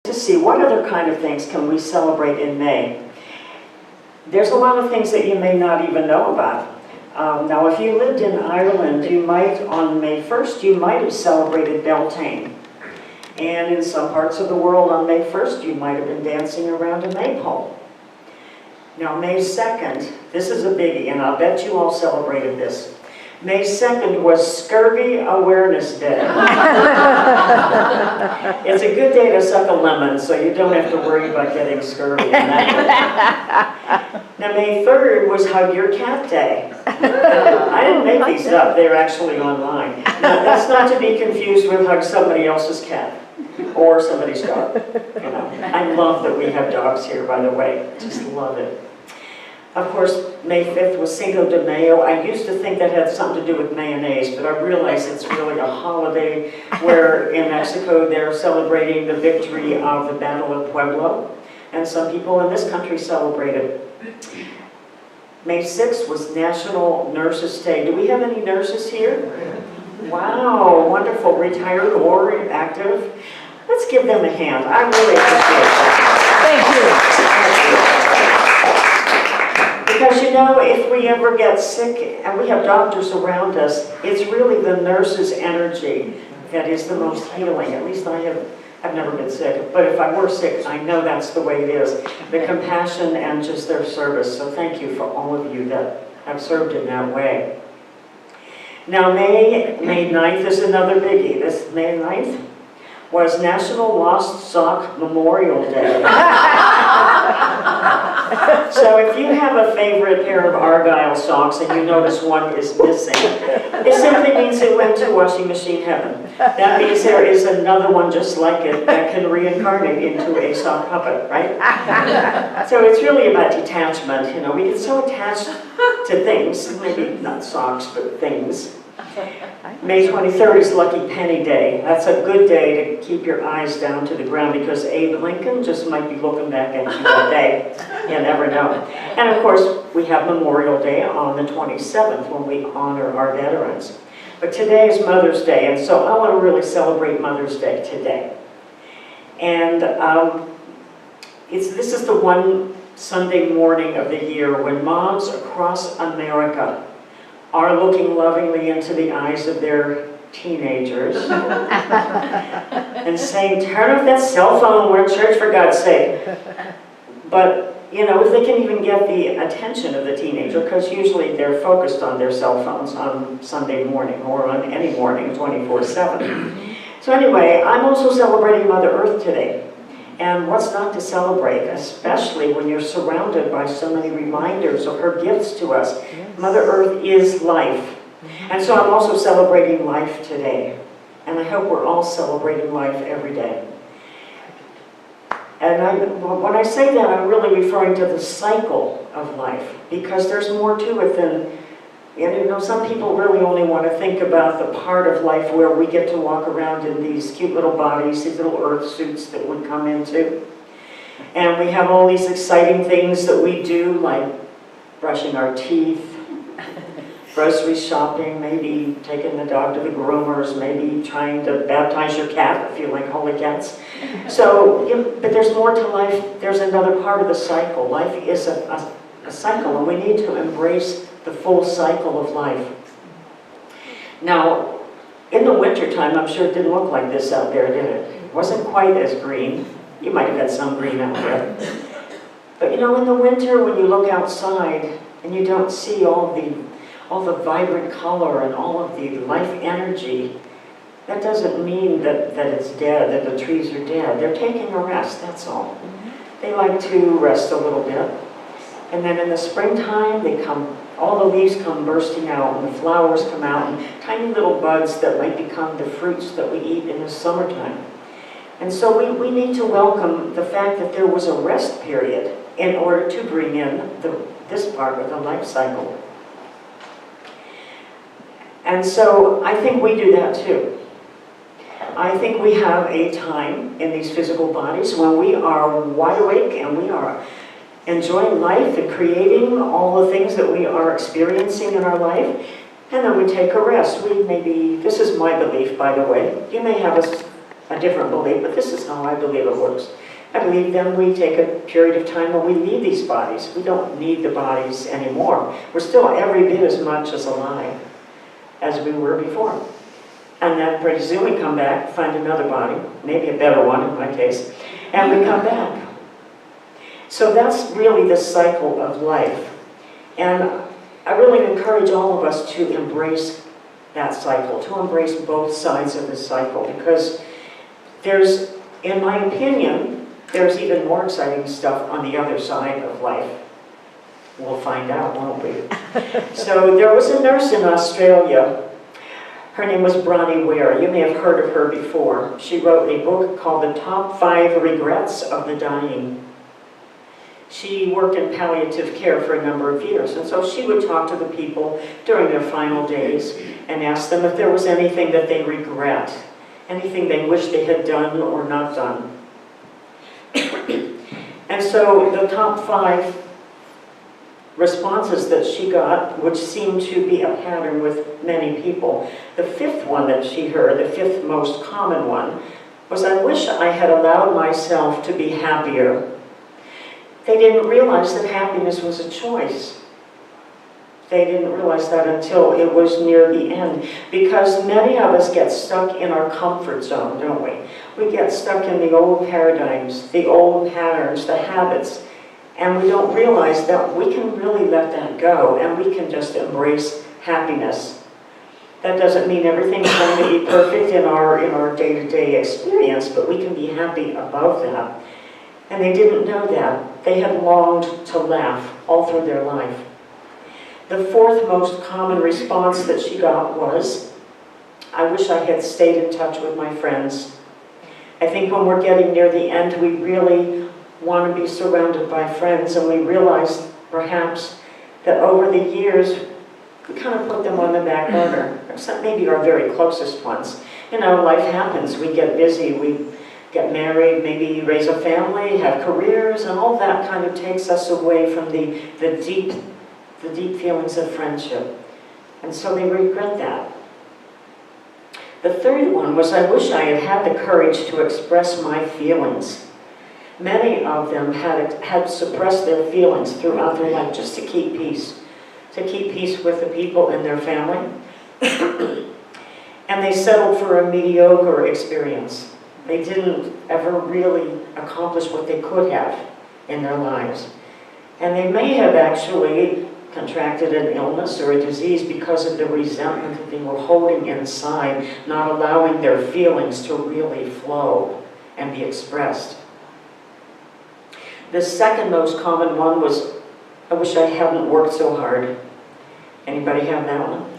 To see what other kind of things can we celebrate in May. There's a lot of things that you may not even know about. Now, if you lived in Ireland, you might, on May 1st, you might have celebrated Beltane. And in some parts of the world on May 1st, you might have been dancing around a maypole. Now, May 2nd, this is a biggie, and I'll bet you all celebrated this. May 2nd was Scurvy Awareness Day. It's a good day to suck a lemon, so you don't have to worry about getting scurvy on that day. Now, May 3rd was Hug Your Cat Day. I didn't make these up, they're actually online. Now, that's not to be confused with Hug Somebody Else's Cat or somebody's dog. You know, I love that we have dogs here, by the way. Just love it. Of course, May 5th was Cinco de Mayo. I used to think that had something to do with mayonnaise, but I realize it's really a holiday where in Mexico they're celebrating the victory of the Battle of Puebla, and some people in this country celebrate it. May 6th was National Nurses Day. Do we have any nurses here? Wow, wonderful, retired or active. Let's give them a hand. I really appreciate that. Thank you. Because, you know, if we ever get sick, and we have doctors around us, it's really the nurse's energy that is the most healing. At least I've never been sick, but if I were sick, I know that's the way it is. The compassion and just their service. So thank you for all of you that have served in that way. Now, May 9th is another biggie. This May 9th was National Lost Sock Memorial Day. So if you have a favorite pair of Argyle socks and you notice one is missing, it simply means it went to washing machine heaven. That means there is another one just like it that can reincarnate into a sock puppet, right? So it's really about detachment. You know, we get so attached to things, maybe not socks, but things. May 23rd is Lucky Penny Day. That's a good day to keep your eyes down to the ground because Abe Lincoln just might be looking back at you that day. You never know. And of course, we have Memorial Day on the 27th when we honor our veterans. But today is Mother's Day, and so I want to really celebrate Mother's Day today. And this is the one Sunday morning of the year when moms across America are looking lovingly into the eyes of their teenagers and saying, turn off that cell phone, we're in church for God's sake. But, you know, if they can even get the attention of the teenager, because usually they're focused on their cell phones on Sunday morning or on any morning 24/7. So anyway, I'm also celebrating Mother Earth today. And what's not to celebrate, especially when you're surrounded by so many reminders of her gifts to us. Yes. Mother Earth is life. And so I'm also celebrating life today. And I hope we're all celebrating life every day. And when I say that, I'm really referring to the cycle of life, because there's more to it than, you know, some people really only want to think about the part of life where we get to walk around in these cute little bodies, these little earth suits that we come into. And we have all these exciting things that we do, like brushing our teeth, grocery shopping, maybe taking the dog to the groomers, maybe trying to baptize your cat if you like holy cats. So, but there's more to life. There's another part of the cycle. Life is a cycle, and we need to embrace the full cycle of life. Now, in the wintertime, I'm sure it didn't look like this out there, did it? It wasn't quite as green. You might have had some green out there. But you know, in the winter, when you look outside and you don't see all the vibrant color and all of the life energy, that doesn't mean that it's dead, that the trees are dead. They're taking a rest, that's all. They like to rest a little bit. And then in the springtime, all the leaves come bursting out, and the flowers come out, and tiny little buds that might become the fruits that we eat in the summertime. And so we need to welcome the fact that there was a rest period in order to bring in this part of the life cycle. And so I think we do that too. I think we have a time in these physical bodies when we are wide awake and we are enjoying life and creating all the things that we are experiencing in our life, and then we take a rest. This is my belief, by the way. You may have a different belief, but this is how I believe it works. I believe then we take a period of time when we leave these bodies. We don't need the bodies anymore. We're still every bit as much as alive as we were before. And then pretty soon we come back, find another body, maybe a better one in my case, and we come back. So that's really the cycle of life. And I really encourage all of us to embrace that cycle, to embrace both sides of the cycle, because there's, in my opinion, there's even more exciting stuff on the other side of life. We'll find out, won't we? So there was a nurse in Australia. Her name was Bronnie Ware. You may have heard of her before. She wrote a book called The Top 5 Regrets of the Dying. She worked in palliative care for a number of years, and so she would talk to the people during their final days and ask them if there was anything that they regret, anything they wish they had done or not done. And so the top 5 responses that she got, which seemed to be a pattern with many people, the 5th one that she heard, the 5th most common one, was, I wish I had allowed myself to be happier. They didn't realize that happiness was a choice. They didn't realize that until it was near the end, because many of us get stuck in our comfort zone, don't we? We get stuck in the old paradigms, the old patterns, the habits, and we don't realize that we can really let that go, and we can just embrace happiness. That doesn't mean everything's going to be perfect in our day-to-day experience, but we can be happy above that. And they didn't know that. They had longed to laugh all through their life. The 4th most common response that she got was, I wish I had stayed in touch with my friends. I think when we're getting near the end, we really want to be surrounded by friends, and we realize perhaps that over the years, we kind of put them on the back burner, except maybe our very closest ones. You know, life happens. We get busy. We get married, maybe raise a family, have careers, and all that kind of takes us away from the deep feelings of friendship. And so they regret that. The 3rd one was, I wish I had had the courage to express my feelings. Many of them had suppressed their feelings throughout their life just to keep peace with the people in their family. And they settled for a mediocre experience. They didn't ever really accomplish what they could have in their lives. And they may have actually contracted an illness or a disease because of the resentment that they were holding inside, not allowing their feelings to really flow and be expressed. The 2nd most common one was, I wish I hadn't worked so hard. Anybody have that one?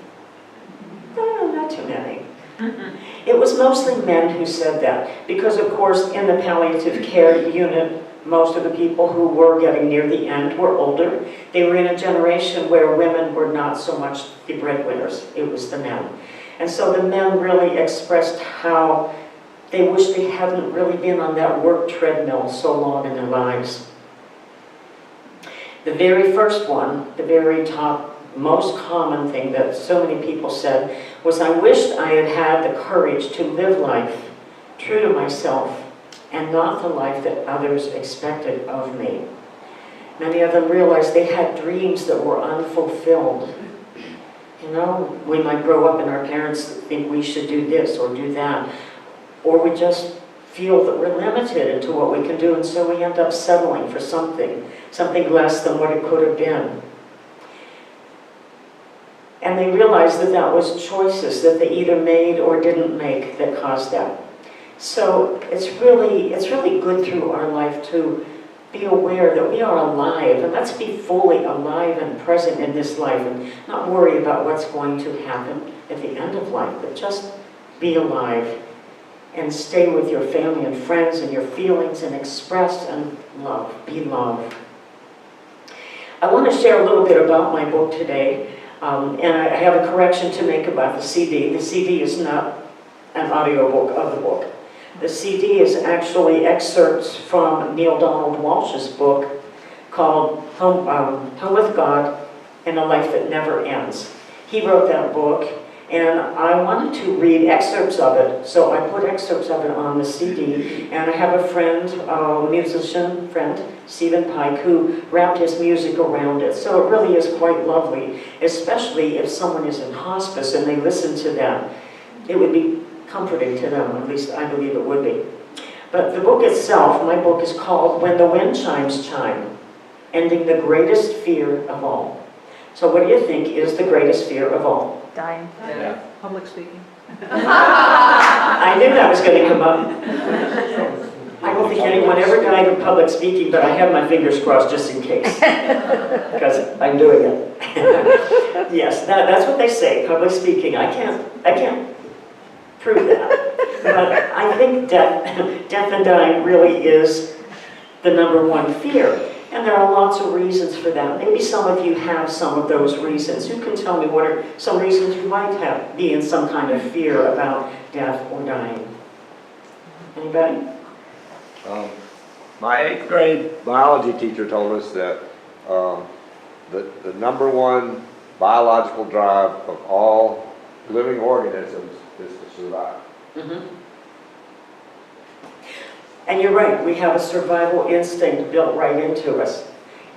Oh, not too many. It was mostly men who said that, because of course in the palliative care unit, most of the people who were getting near the end were older. They were in a generation where women were not so much the breadwinners, it was the men. And so the men really expressed how they wish they hadn't really been on that work treadmill so long in their lives. The very first one, the very top, most common thing that so many people said was, I wished I had had the courage to live life true to myself and not the life that others expected of me. Many of them realized they had dreams that were unfulfilled. You know, we might grow up and our parents think we should do this or do that, or we just feel that we're limited into what we can do, and so we end up settling for something less than what it could have been. And they realized that that was choices that they either made or didn't make that caused that. So it's really good through our life to be aware that we are alive, and let's be fully alive and present in this life and not worry about what's going to happen at the end of life, but just be alive and stay with your family and friends and your feelings and express and love, be love. I want to share a little bit about my book today. And I have a correction to make about the CD. The CD is not an audiobook of the book. The CD is actually excerpts from Neil Donald Walsh's book called Home with God and a Life That Never Ends. He wrote that book, And I wanted to read excerpts of it, so I put excerpts of it on the CD. And I have a friend, a musician friend, Stephen Pike, who wrapped his music around it. So it really is quite lovely, especially if someone is in hospice and they listen to that. It would be comforting to them, at least I believe it would be. But the book itself, my book is called When the Wind Chimes Chime, Ending the Greatest Fear of All. So what do you think is the greatest fear of all? Dying. Yeah. Public speaking. I knew that was going to come up. I don't think anyone ever died of public speaking, but I have my fingers crossed just in case, because I'm doing it. Yes, that's what they say, public speaking. I can't prove that. But I think death and dying really is the #1 fear. And there are lots of reasons for that. Maybe some of you have some of those reasons. Who can tell me what are some reasons you might be in some kind of fear about death or dying? Anybody? My 8th grade biology teacher told us that the #1 biological drive of all living organisms is to survive. Mm-hmm. And you're right, we have a survival instinct built right into us.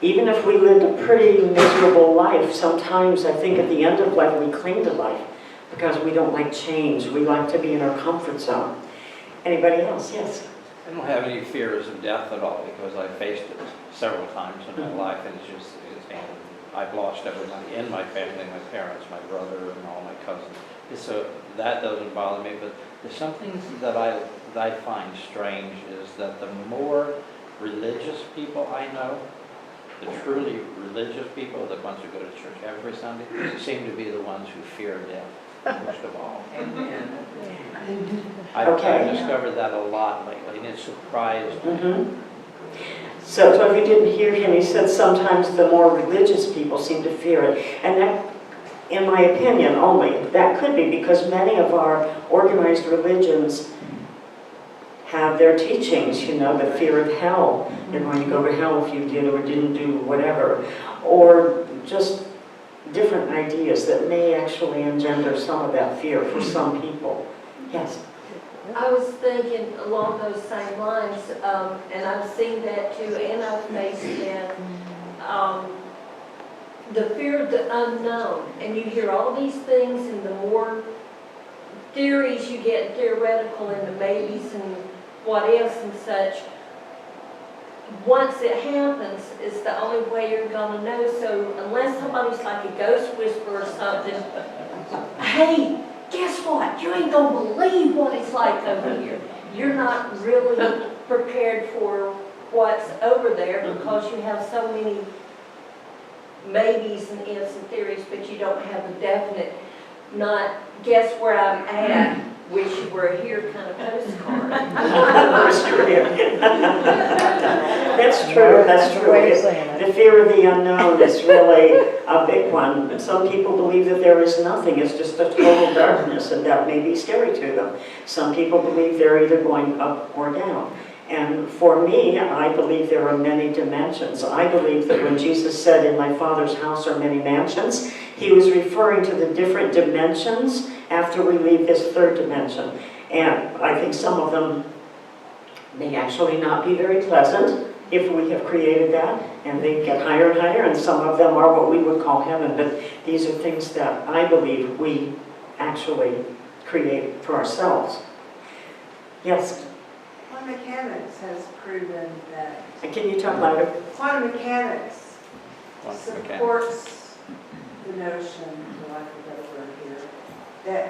Even if we lived a pretty miserable life, sometimes I think at the end of life we cling to life because we don't like change. We like to be in our comfort zone. Anybody else? Yes? I don't have any fears of death at all because I faced it several times in my life, and and I've lost everybody in my family, my parents, my brother, and all my cousins. So that doesn't bother me, but there's something that I find strange is that the more religious people I know, the truly religious people, the ones who go to church every Sunday, seem to be the ones who fear death most of all. I've discovered that a lot lately, and it surprised me. Mm-hmm. So if you didn't hear him, he said sometimes the more religious people seem to fear it. And that, in my opinion only, that could be because many of our organized religions have their teachings, you know, the fear of hell. You're going to go to hell if you did or didn't do whatever. Or just different ideas that may actually engender some of that fear for some people. Yes? I was thinking along those same lines, and I've seen that too, and I've faced that, the fear of the unknown. And you hear all these things, and the more theories you get, theoretical into maybes and what ifs and such, once it happens, it's the only way you're going to know. So unless somebody's like a ghost whisperer or something, hey, guess what? You ain't going to believe what it's like over here. You're not really prepared for what's over there because you have so many maybes and ifs and theories, but you don't have the definite, not guess where I'm at, wish you were here kind of postcard. That's true, that's true. The fear of the unknown is really a big one. Some people believe that there is nothing, it's just a total darkness, and that may be scary to them. Some people believe they're either going up or down. And for me, I believe there are many dimensions. I believe that when Jesus said, "In my Father's house are many mansions," he was referring to the different dimensions after we leave this third dimension. And I think some of them may actually not be very pleasant if we have created that, and they get higher and higher, and some of them are what we would call heaven. But these are things that I believe we actually create for ourselves. Yes? Quantum mechanics has proven that And can you talk louder? quantum mechanics Quantum mechanics. supports the notion, for lack of a better word here, that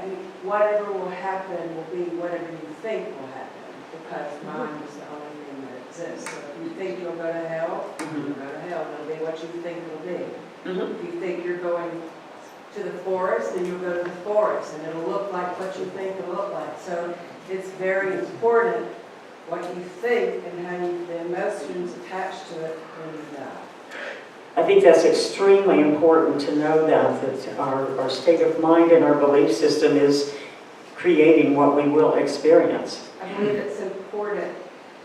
whatever will happen will be whatever you think will happen, because mind is the only thing that exists. So if you think you'll go to hell, you'll go to hell. It'll be what you think it'll be. If you think you're going to the forest, then you'll go to the forest, and it'll look like what you think it'll look like. So it's very important what you think and how the emotions attached to it when you die. I think that's extremely important to know that our state of mind and our belief system is creating what we will experience. I believe it's important.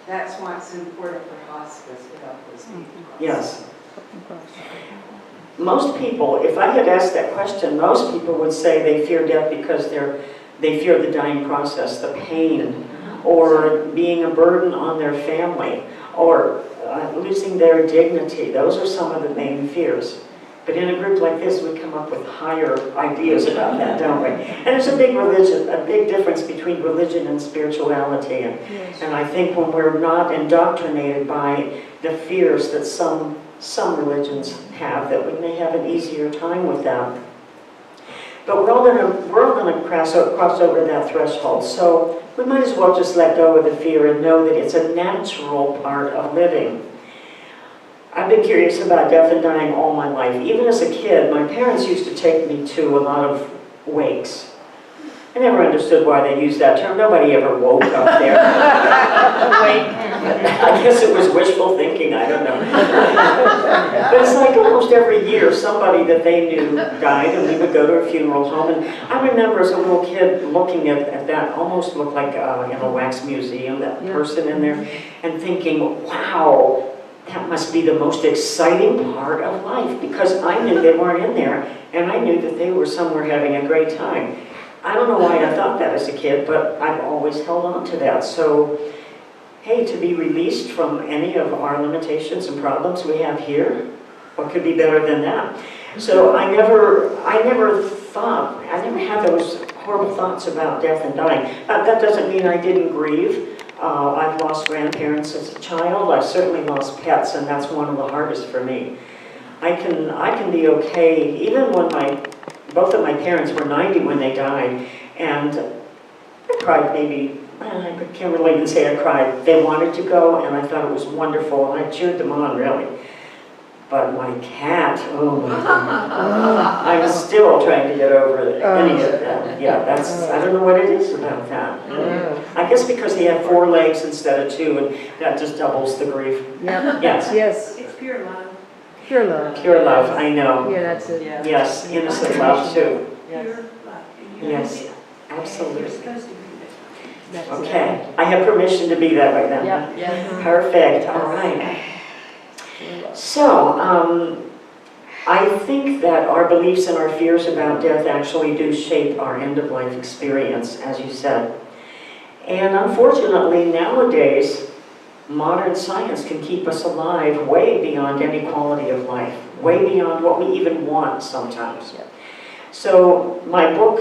That's why it's important for hospice to help those people. Yes. Most people, if I had asked that question, most people would say they fear death because they fear the dying process, the pain, or being a burden on their family, or losing their dignity. Those are some of the main fears. But in a group like this, we come up with higher ideas about that, don't we? And there's a big difference between religion and spirituality. And I think when we're not indoctrinated by the fears that some religions have, that we may have an easier time with that. But we're all gonna cross over that threshold. So we might as well just let go of the fear and know that it's a natural part of living. I've been curious about death and dying all my life. Even as a kid, my parents used to take me to a lot of wakes. I never understood why they used that term. Nobody ever woke up there. I guess it was wishful thinking, I don't know. But it's like almost every year somebody that they knew died, and we would go to a funeral home. And I remember as a little kid looking at that, almost looked like in a wax museum, that person in there, and thinking, wow, that must be the most exciting part of life, because I knew they weren't in there, and I knew that they were somewhere having a great time. I don't know why I thought that as a kid, but I've always held on to that. So, hey, to be released from any of our limitations and problems we have here, what could be better than that? So I never had those horrible thoughts about death and dying. That doesn't mean I didn't grieve. I've lost grandparents as a child. I certainly lost pets, and that's one of the hardest for me. I can be okay, even when both of my parents were 90 when they died, and I cried maybe, I can't really even say I cried. They wanted to go, and I thought it was wonderful, and I cheered them on, really. But my cat, oh my God, I'm still trying to get over any of that. Yeah, I don't know what it is about that. I guess because he had 4 legs instead of 2, and that just doubles the grief. Yep. Yes. Yes. It's pure love. Pure love. Pure love, I know. Yeah, that's it. Yes, innocent love too. Pure love. Yes, absolutely. You're supposed to be That's Okay, I have permission to be that way then. Yep. Yes. Perfect, all right. So, I think that our beliefs and our fears about death actually do shape our end-of-life experience, as you said. And unfortunately, nowadays, modern science can keep us alive way beyond any quality of life, way beyond what we even want sometimes. So my book,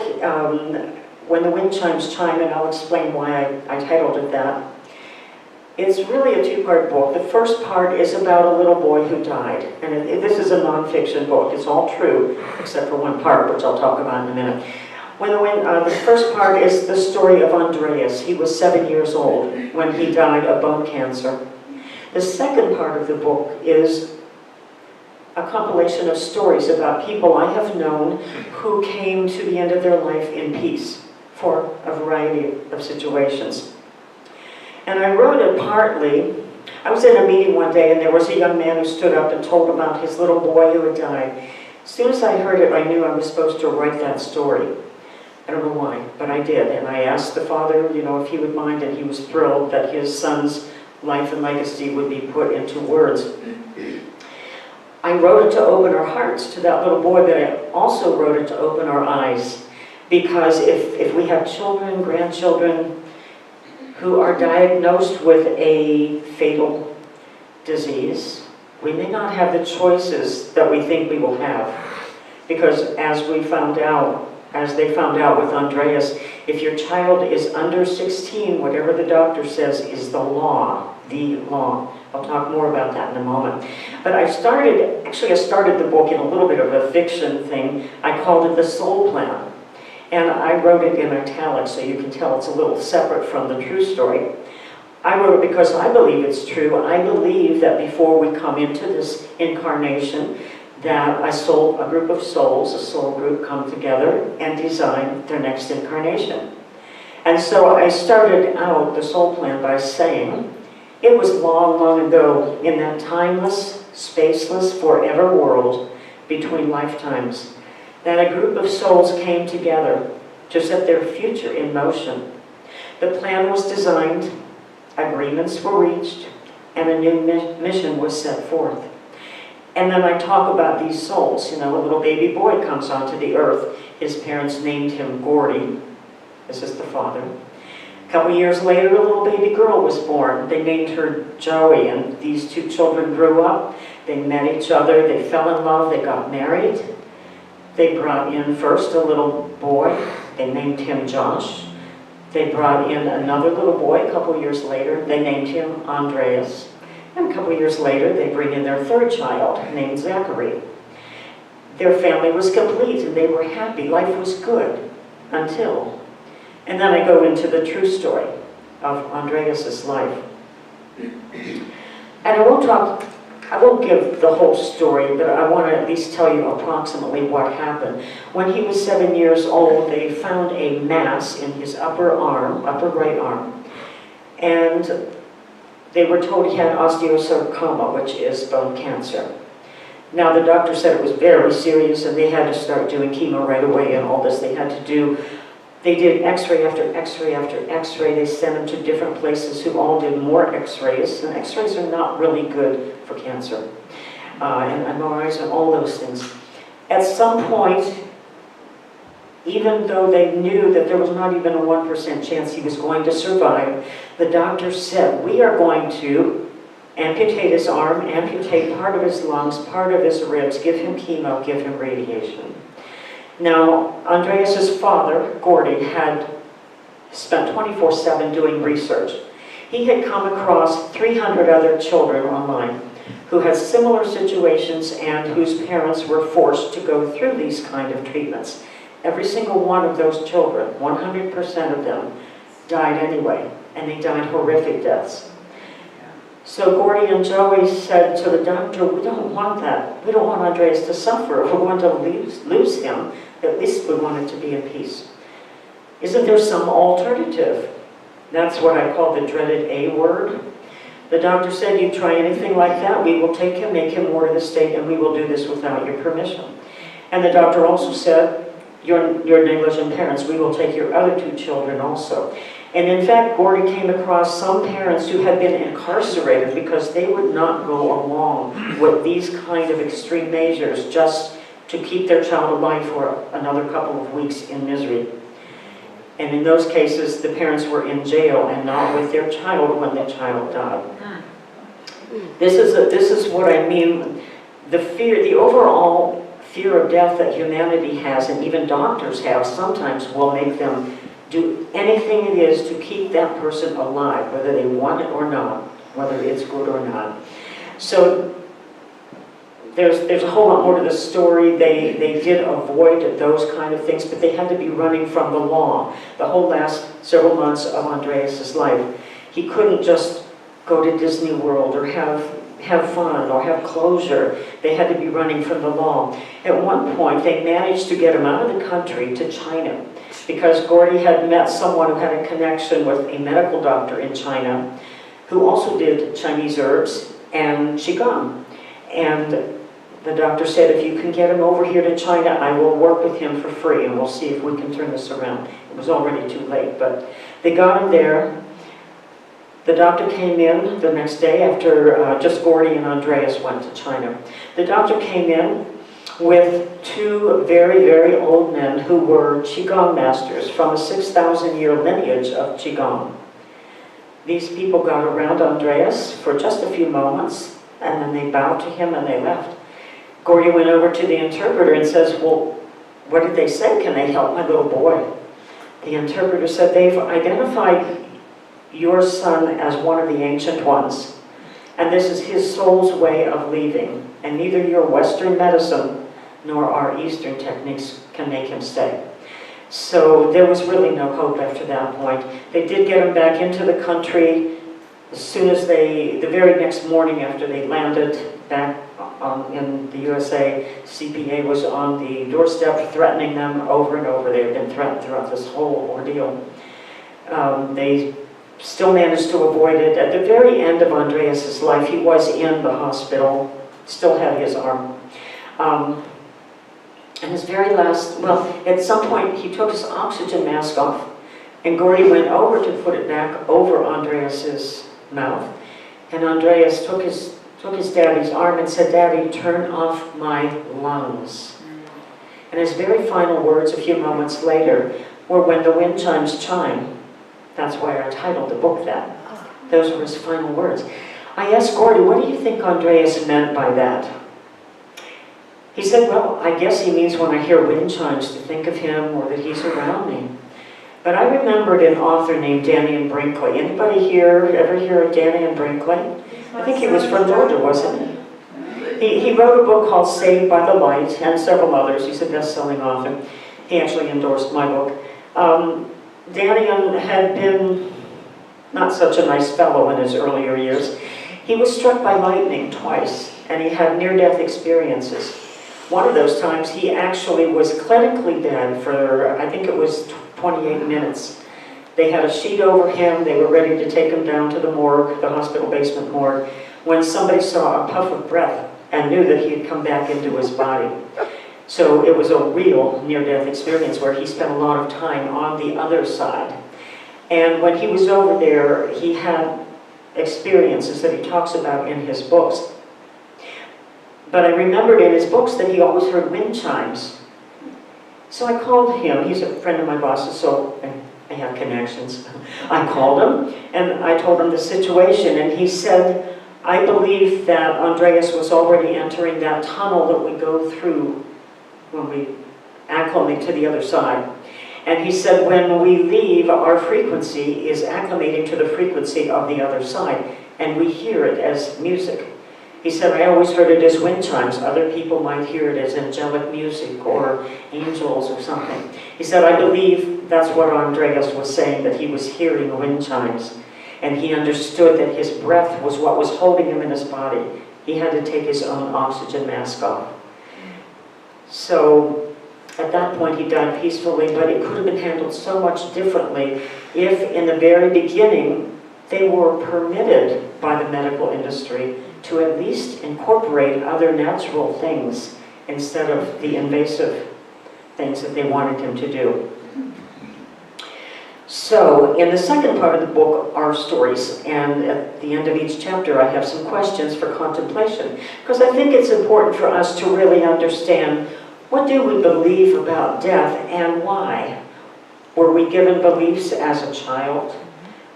When the Wind Chimes, Chime, and I'll explain why I titled it that. It's really a 2-part book. The first part is about a little boy who died. And this is a nonfiction book. It's all true, except for one part, which I'll talk about in a minute. The first part is the story of Andreas. He was 7 years old when he died of bone cancer. The second part of the book is a compilation of stories about people I have known who came to the end of their life in peace for a variety of situations. And I wrote it partly, I was in a meeting one day and there was a young man who stood up and told about his little boy who had died. As soon as I heard it, I knew I was supposed to write that story. I don't know why, but I did. And I asked the father, if he would mind, and he was thrilled that his son's life and legacy would be put into words. I wrote it to open our hearts to that little boy, but I also wrote it to open our eyes. Because if we have children, grandchildren, who are diagnosed with a fatal disease, we may not have the choices that we think we will have. Because as they found out with Andreas, if your child is under 16, whatever the doctor says is the law. I'll talk more about that in a moment. But I started the book in a little bit of a fiction thing. I called it The Soul Plan. And I wrote it in italics, so you can tell it's a little separate from the true story. I wrote it because I believe it's true. I believe that before we come into this incarnation, that a group of souls, a soul group, come together and design their next incarnation. And so I started out the Soul Plan by saying, it was long, long ago in that timeless, spaceless, forever world between lifetimes, that a group of souls came together to set their future in motion. The plan was designed, agreements were reached, and a new mission was set forth. And then I talk about these souls. You know, a little baby boy comes onto the earth. His parents named him Gordy. This is the father. A couple years later, a little baby girl was born. They named her Joey, and these two children grew up. They met each other. They fell in love. They got married. They brought in first a little boy. They named him Josh. They brought in another little boy a couple years later. They named him Andreas. And a couple years later, they bring in their third child, named Zachary. Their family was complete, and they were happy. Life was good until. And then I go into the true story of Andreas's life. And I won't give the whole story, but I want to at least tell you approximately what happened. When he was 7 years old, they found a mass in his upper right arm, and they were told he had osteosarcoma, which is bone cancer. Now, the doctor said it was very serious, and they had to start doing chemo right away and all this they had to do. They did x-ray after x-ray after x-ray. They sent him to different places who all did more x-rays, and x-rays are not really good for cancer, and MRIs and all those things. At some point, even though they knew that there was not even a 1% chance he was going to survive, the doctor said, we are going to amputate his arm, amputate part of his lungs, part of his ribs, give him chemo, give him radiation. Now, Andreas's father, Gordy, had spent 24/7 doing research. He had come across 300 other children online who had similar situations and whose parents were forced to go through these kind of treatments. Every single one of those children, 100% of them, died anyway, and they died horrific deaths. So Gordy and Joey said to the doctor, we don't want that. We don't want Andreas to suffer. If we're going to lose him, at least we want it to be in peace. Isn't there some alternative? That's what I call the dreaded A word. The doctor said, you try anything like that, we will take him, make him ward of the state, and we will do this without your permission. And the doctor also said, your negligent parents, we will take your other two children also. And in fact, Gordy came across some parents who had been incarcerated because they would not go along with these kind of extreme measures just to keep their child alive for another couple of weeks in misery. And in those cases, the parents were in jail and not with their child when the child died. This is what I mean. The fear, the overall fear of death that humanity has, and even doctors have, sometimes will make them do anything it is to keep that person alive, whether they want it or not, whether it's good or not. So there's a whole lot more to the story. They did avoid those kind of things, but they had to be running from the law the whole last several months of Andreas's life. He couldn't just go to Disney World or have fun or have closure. They had to be running from the law. At one point, they managed to get him out of the country to China because Gordy had met someone who had a connection with a medical doctor in China who also did Chinese herbs and Qigong. And the doctor said, if you can get him over here to China, I will work with him for free and we'll see if we can turn this around. It was already too late, but they got him there. The doctor came in the next day after just Gordy and Andreas went to China. The doctor came in with two very, very old men who were Qigong masters from a 6,000-year lineage of Qigong. These people got around Andreas for just a few moments, and then they bowed to him and they left. Gordy went over to the interpreter and says, well, what did they say? Can they help my little boy? The interpreter said, they've identified your son as one of the ancient ones, and this is his soul's way of leaving, and neither your Western medicine nor our Eastern techniques can make him stay. So there was really no hope after that point. They did get him back into the country as soon as the very next morning after they landed back in the USA. CPA was on the doorstep threatening them over and over. They had been threatened throughout this whole ordeal. They still managed to avoid it. At the very end of Andreas's life, he was in the hospital, still had his arm. And his very last, well, at some point he took his oxygen mask off, and Gordy went over to put it back over Andreas's mouth, and Andreas took his took his daddy's arm and said, "Daddy, turn off my lungs." And his very final words a few moments later were, "When the wind chimes chime." That's why I titled the book that. Those were his final words. I asked Gordy, "What do you think Andreas meant by that?" He said, "Well, I guess he means when I hear wind chimes to think of him or that he's around me." But I remembered an author named Danny Brinkley. Anybody here ever hear of Danny Brinkley? I think he was from Georgia, wasn't he? He wrote a book called Saved by the Light and several others. He's a best-selling author. He actually endorsed my book. Danny had been not such a nice fellow in his earlier years. He was struck by lightning twice, and he had near-death experiences. One of those times, he actually was clinically dead for, I think it was 28 minutes. They had a sheet over him. They were ready to take him down to the morgue, the hospital basement morgue, when somebody saw a puff of breath and knew that he had come back into his body. So it was a real near-death experience where he spent a lot of time on the other side. And when he was over there, he had experiences that he talks about in his books. But I remembered in his books that he always heard wind chimes. So I called him. He's a friend of my boss's, so I have connections. I called him, and I told him the situation, and he said, "I believe that Andreas was already entering that tunnel that we go through when we acclimate to the other side." And he said, "When we leave, our frequency is acclimating to the frequency of the other side, and we hear it as music." He said, "I always heard it as wind chimes. Other people might hear it as angelic music or angels or something." He said, "I believe that's what Andreas was saying, that he was hearing wind chimes. And he understood that his breath was what was holding him in his body. He had to take his own oxygen mask off." So at that point he died peacefully, but it could have been handled so much differently if in the very beginning they were permitted by the medical industry to at least incorporate other natural things instead of the invasive things that they wanted him to do. So, in the second part of the book are stories, and at the end of each chapter I have some questions for contemplation, because I think it's important for us to really understand, what do we believe about death and why? Were we given beliefs as a child?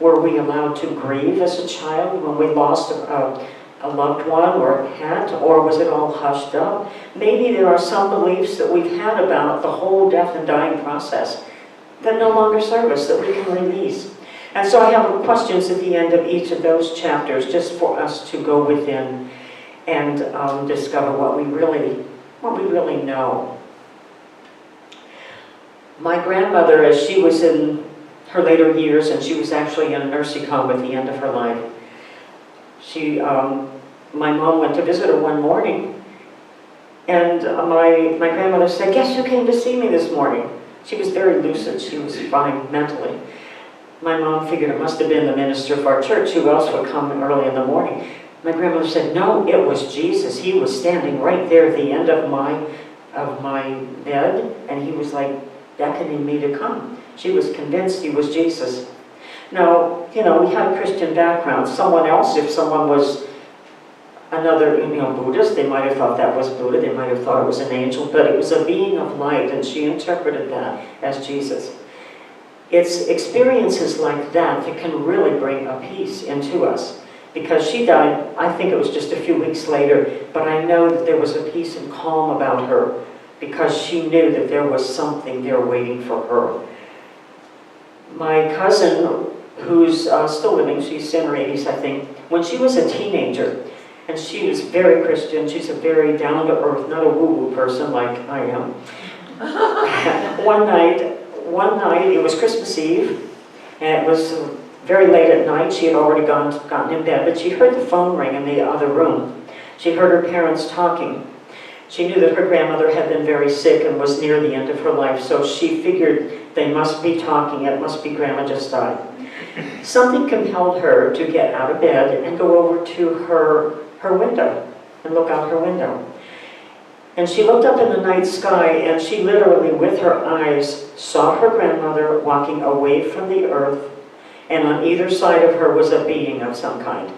Were we allowed to grieve as a child when we lost a loved one or a pet, or was it all hushed up? Maybe there are some beliefs that we've had about the whole death and dying process that no longer serve us, that we can release. And so I have questions at the end of each of those chapters, just for us to go within and discover what we really know. My grandmother, as she was in her later years, and she was actually in a nursing home at the end of her life, my mom went to visit her one morning, and my grandmother said, "Guess who came to see me this morning?" She was very lucid. She was fine mentally. My mom figured it must have been the minister of our church. Who else would come early in the morning? My grandmother said, "No, it was Jesus. He was standing right there at the end of my bed, and he was like beckoning me to come." She was convinced he was Jesus. Now, we had a Christian background. Someone else, if someone was another, Buddhist, they might have thought that was Buddha, they might have thought it was an angel, but it was a being of light, and she interpreted that as Jesus. It's experiences like that that can really bring a peace into us. Because she died, I think it was just a few weeks later, but I know that there was a peace and calm about her because she knew that there was something there waiting for her. My cousin, who's still living, she's in her 80s, I think, when she was a teenager, and she was very Christian, she's a very down-to-earth, not a woo-woo person like I am. One night, it was Christmas Eve, and it was very late at night. She had already gotten in bed, but she heard the phone ring in the other room. She heard her parents talking. She knew that her grandmother had been very sick and was near the end of her life, so she figured they must be talking. It must be Grandma just died. Something compelled her to get out of bed and go over to her window and look out her window. And she looked up in the night sky, and she literally, with her eyes, saw her grandmother walking away from the earth, and on either side of her was a being of some kind.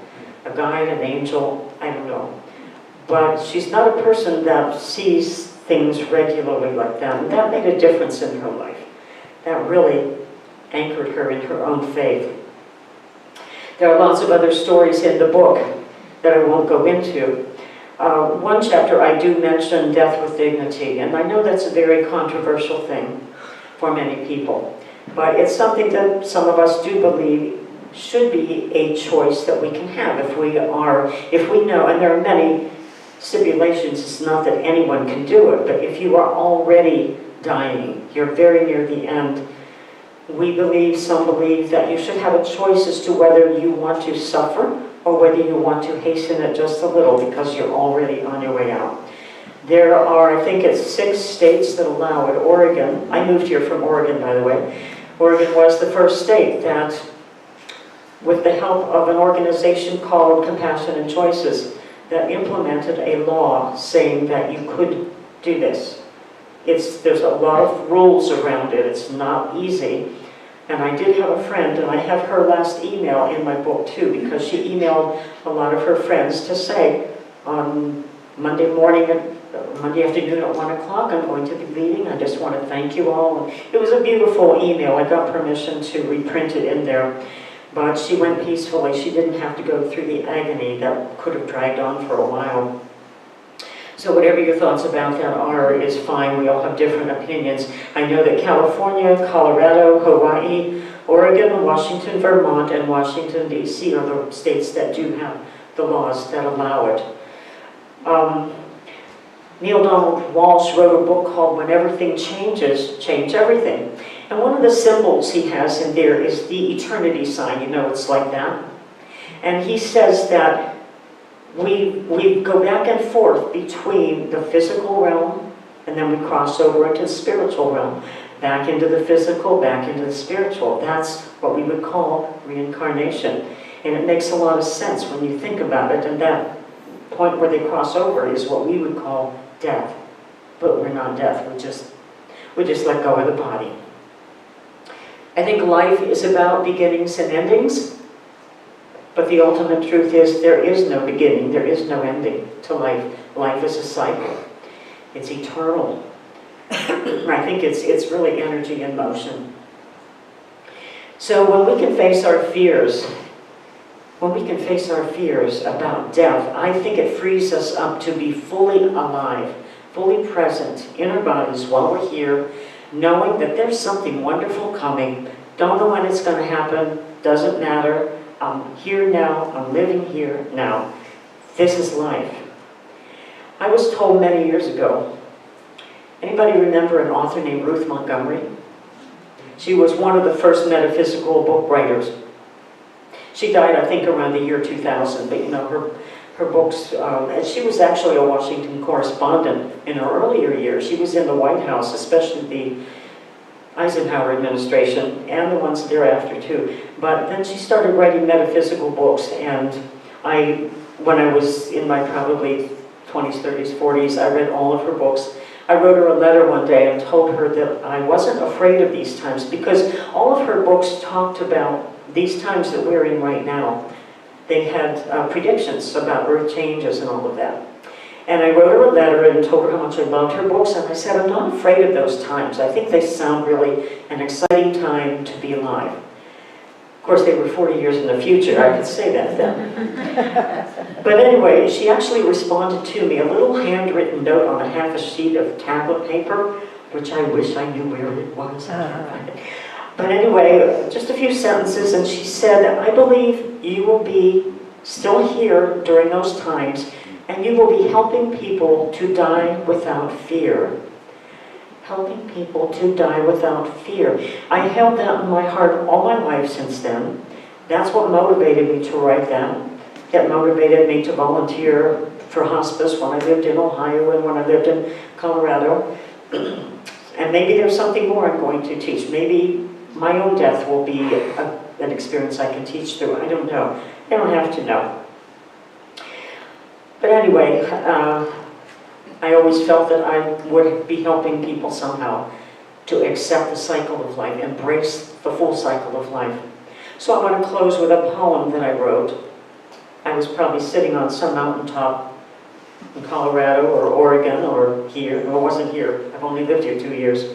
A guide, an angel, I don't know. But she's not a person that sees things regularly like that, and that made a difference in her life. That really anchored her in her own faith. There are lots of other stories in the book that I won't go into. One chapter I do mention death with dignity, and I know that's a very controversial thing for many people, but it's something that some of us do believe should be a choice that we can have if we know, and there are many stipulations, it's not that anyone can do it, but if you are already dying, you're very near the end, some believe that you should have a choice as to whether you want to suffer or whether you want to hasten it just a little because you're already on your way out. There are, I think it's 6 states that allow it. Oregon, I moved here from Oregon, by the way. Oregon was the first state that, with the help of an organization called Compassion and Choices, that implemented a law saying that you could do this. There's a lot of rules around it. It's not easy. And I did have a friend, and I have her last email in my book too, because she emailed a lot of her friends to say, on Monday afternoon at 1 o'clock, I'm going to be leaving. I just want to thank you all. And it was a beautiful email. I got permission to reprint it in there. But she went peacefully. She didn't have to go through the agony that could have dragged on for a while. So whatever your thoughts about that are is fine. We all have different opinions. I know that California, Colorado, Hawaii, Oregon, Washington, Vermont, and Washington, D.C. are the states that do have the laws that allow it. Neil Donald Walsh wrote a book called When Everything Changes, Change Everything. And one of the symbols he has in there is the eternity sign. You know, it's like that. And he says that we go back and forth between the physical realm, and then we cross over into the spiritual realm. Back into the physical, back into the spiritual. That's what we would call reincarnation. And it makes a lot of sense when you think about it. And that point where they cross over is what we would call death. But we're not death. We just let go of the body. I think life is about beginnings and endings. But the ultimate truth is there is no beginning, there is no ending to life. Life is a cycle. It's eternal. I think it's really energy in motion. So when we can face our fears, about death, I think it frees us up to be fully alive, fully present in our bodies while we're here, knowing that there's something wonderful coming. Don't know when it's going to happen, doesn't matter. I'm here now, I'm living here now. This is life. I was told many years ago, anybody remember an author named Ruth Montgomery? She was one of the first metaphysical book writers. She died, I think, around the year 2000, but you know, her books, and she was actually a Washington correspondent in her earlier years. She was in the White House, especially the Eisenhower administration, and the ones thereafter too. But then she started writing metaphysical books, and when I was in my probably 20s, 30s, 40s, I read all of her books. I wrote her a letter one day and told her that I wasn't afraid of these times, because all of her books talked about these times that we're in right now. They had predictions about earth changes and all of that. And I wrote her a letter and told her how much I loved her books, and I said, I'm not afraid of those times. I think they sound really an exciting time to be alive. Of course, they were 40 years in the future, I could say that then. But anyway, she actually responded to me, a little handwritten note on a half a sheet of tablet paper, which I wish I knew where it was. But anyway, just a few sentences, and she said, I believe you will be still here during those times, and you will be helping people to die without fear. Helping people to die without fear. I held that in my heart all my life since then. That's what motivated me to write that. That motivated me to volunteer for hospice when I lived in Ohio and when I lived in Colorado. And maybe there's something more I'm going to teach. Maybe my own death will be an experience I can teach through. I don't know. I don't have to know. But anyway, I always felt that I would be helping people somehow to accept the cycle of life, embrace the full cycle of life. So I'm going to close with a poem that I wrote. I was probably sitting on some mountaintop in Colorado or Oregon or here. No, it wasn't here. I've only lived here 2 years.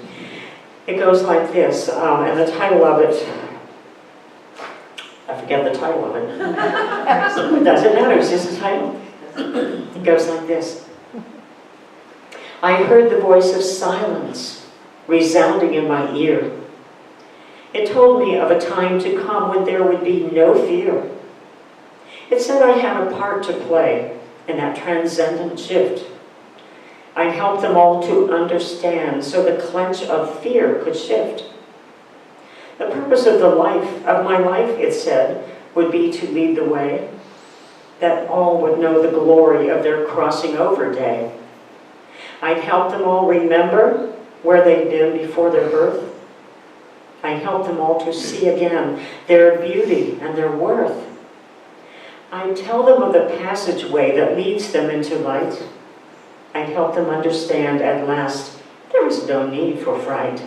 It goes like this, and the title of it, I forget the title of it. It doesn't matter, it's just a title. It goes like this. I heard the voice of silence resounding in my ear. It told me of a time to come when there would be no fear. It said I had a part to play in that transcendent shift. I'd help them all to understand so the clench of fear could shift. The purpose of my life, it said, would be to lead the way, that all would know the glory of their crossing over day. I'd help them all remember where they'd been before their birth. I'd help them all to see again their beauty and their worth. I'd tell them of the passageway that leads them into light. I'd help them understand at last there is no need for fright.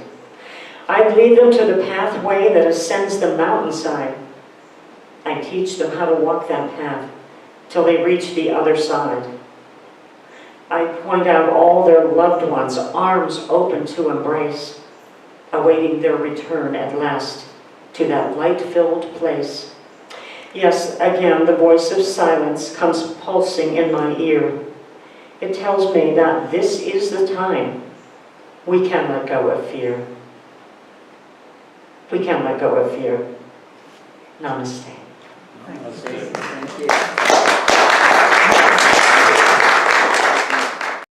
I'd lead them to the pathway that ascends the mountainside. I'd teach them how to walk that path till they reach the other side. I'd point out all their loved ones, arms open to embrace, awaiting their return at last to that light-filled place. Yes, again, the voice of silence comes pulsing in my ear. It tells me that this is the time we can let go of fear. We can let go of fear. Namaste. That's good. Thank you.